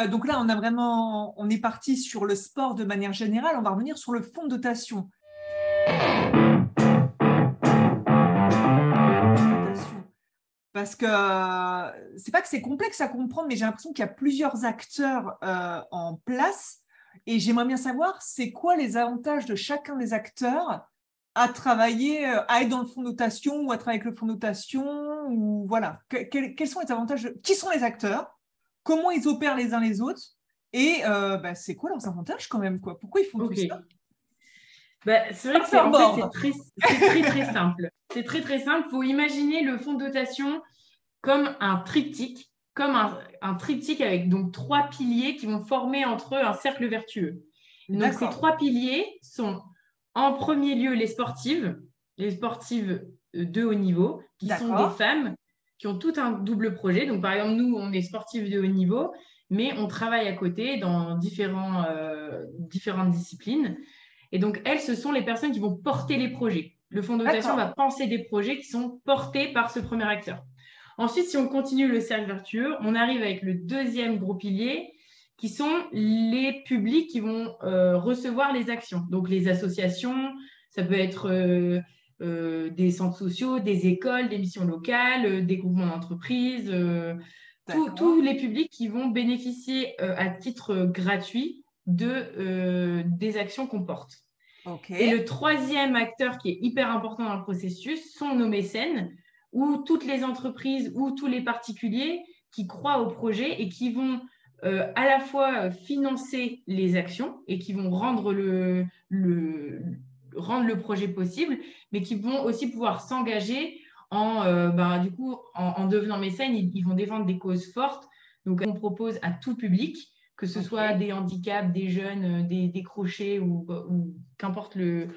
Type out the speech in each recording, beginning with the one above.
donc là, on est parti sur le sport de manière générale. On va revenir sur le fonds de dotation. Parce que c'est pas que c'est complexe à comprendre, mais j'ai l'impression qu'il y a plusieurs acteurs en place. Et j'aimerais bien savoir, c'est quoi les avantages de chacun des acteurs à travailler, à être dans le fonds de dotation ou à travailler avec le fonds de dotation, ou voilà. Quels sont les avantages qui sont les acteurs, comment ils opèrent les uns les autres, et c'est quoi leurs avantages quand même, quoi. Pourquoi ils font tout ça? C'est vrai que c'est très simple. C'est très, très simple. Il faut imaginer le fonds de dotation comme un triptyque, un triptyque avec donc 3 piliers qui vont former entre eux un cercle vertueux. Donc, ces 3 piliers sont en premier lieu les sportives de haut niveau, qui sont des femmes qui ont tout un double projet. Donc, par exemple, nous, on est sportives de haut niveau, mais on travaille à côté dans différentes disciplines. Et donc, elles, ce sont les personnes qui vont porter les projets. Le fonds de dotation va penser des projets qui sont portés par ce premier acteur. Ensuite, si on continue le cercle vertueux, on arrive avec le deuxième gros pilier, qui sont les publics qui vont recevoir les actions. Donc, les associations, ça peut être des centres sociaux, des écoles, des missions locales, des groupements d'entreprises, tous les publics qui vont bénéficier à titre gratuit des actions qu'on porte. Et le troisième acteur qui est hyper important dans le processus sont nos mécènes, ou toutes les entreprises ou tous les particuliers qui croient au projet et qui vont à la fois financer les actions et qui vont rendre le projet possible, mais qui vont aussi pouvoir s'engager en devenant mécènes. Ils vont défendre des causes fortes. Donc, on propose à tout public, que ce soit des handicaps, des jeunes, des décrochés ou qu'importe le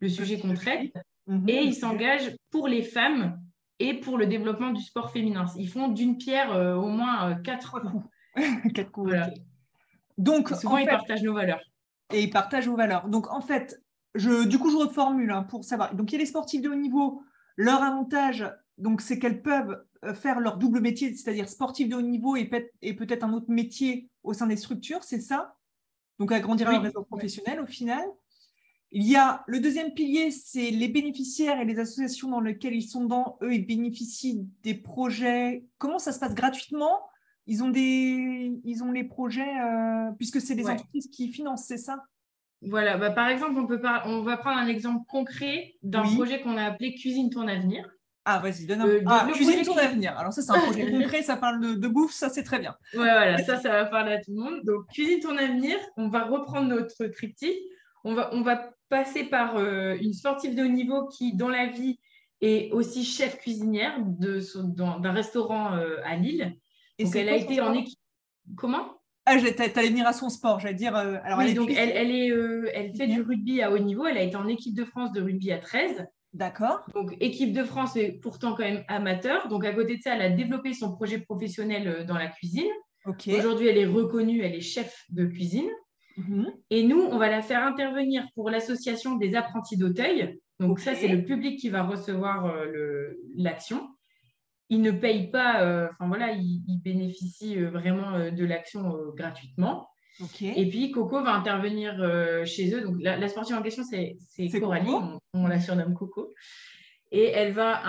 sujet qu'on traite. Et ils s'engagent pour les femmes et pour le développement du sport féminin. Ils font d'une pierre au moins 4 coups. 4 coups, voilà. Donc, et souvent, ils partagent nos valeurs. Et ils partagent vos valeurs. Donc, en fait, du coup, je reformule pour savoir. Donc, il y a les sportifs de haut niveau. Leur avantage, donc, c'est qu'elles peuvent faire leur double métier, c'est-à-dire sportifs de haut niveau et peut-être un autre métier au sein des structures, c'est ça? Donc, agrandir leur réseau professionnel au final. Il y a le deuxième pilier, c'est les bénéficiaires et les associations dans lesquelles ils sont dedans. Eux, ils bénéficient des projets. Comment ça se passe gratuitement? Ils ont les projets, puisque c'est des entreprises qui financent, c'est ça? Voilà, par exemple, on va prendre un exemple concret d'un projet qu'on a appelé Cuisine ton avenir. Ah, vas-y, donne un Cuisine ton avenir. Alors ça, c'est un projet concret, ça parle de bouffe, ça, c'est très bien. Ouais, voilà, ça va parler à tout le monde. Donc, Cuisine ton avenir, on va reprendre notre triptyque. On va passer par une sportive de haut niveau qui, dans la vie, est aussi chef cuisinière d'un restaurant à Lille. Et donc, elle a été en équipe. Comment? Ah, t'allais venir à son sport, j'allais dire. Alors oui, donc elle fait du rugby à haut niveau. Elle a été en équipe de France de rugby à 13. D'accord. Donc, équipe de France, mais pourtant quand même amateur. Donc, à côté de ça, elle a développé son projet professionnel dans la cuisine. Aujourd'hui, elle est reconnue, elle est chef de cuisine. Et nous, on va la faire intervenir pour l'association des apprentis d'Auteuil. Donc, ça, c'est le public qui va recevoir l'action. Il ne paye pas, il bénéficie vraiment de l'action gratuitement. Et puis, Coco va intervenir chez eux. Donc, la sportive en question, c'est Coralie. On la surnomme Coco. Et elle va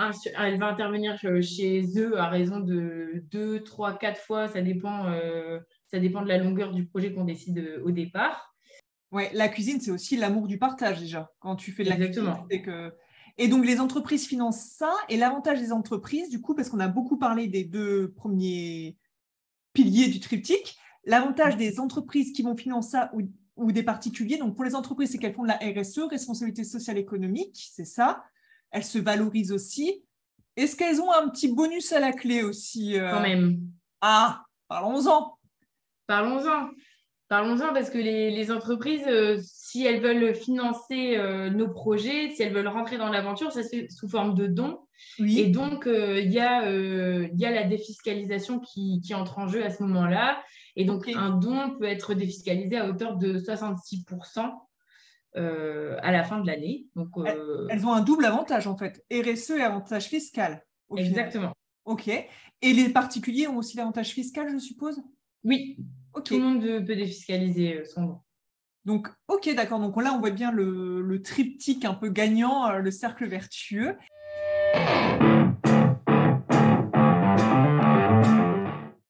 intervenir chez eux à raison de 2, 3, 4 fois. Ça dépend de la longueur du projet qu'on décide au départ. Ouais, la cuisine, c'est aussi l'amour du partage déjà. Quand tu fais de la cuisine, c'est que... Et donc, les entreprises financent ça. Et l'avantage des entreprises, du coup, parce qu'on a beaucoup parlé des 2 premiers piliers du triptyque, l'avantage des entreprises qui vont financer ça ou des particuliers, donc pour les entreprises, c'est qu'elles font de la RSE, responsabilité sociale économique, c'est ça. Elles se valorisent aussi. Est-ce qu'elles ont un petit bonus à la clé aussi Quand même. Ah, parlons-en. Parlons-en parce que les entreprises, si elles veulent financer nos projets, si elles veulent rentrer dans l'aventure, ça se fait sous forme de dons. Oui. Et donc, il y a la défiscalisation qui entre en jeu à ce moment-là. Et donc, un don peut être défiscalisé à hauteur de 66% à la fin de l'année. Donc, elles ont un double avantage, en fait. RSE et avantage fiscal. Exactement. OK. Et les particuliers ont aussi l'avantage fiscal, je suppose? Oui, Ok. Tout le monde peut défiscaliser son don. Donc, ok, d'accord. Donc là, on voit bien le triptyque un peu gagnant, le cercle vertueux.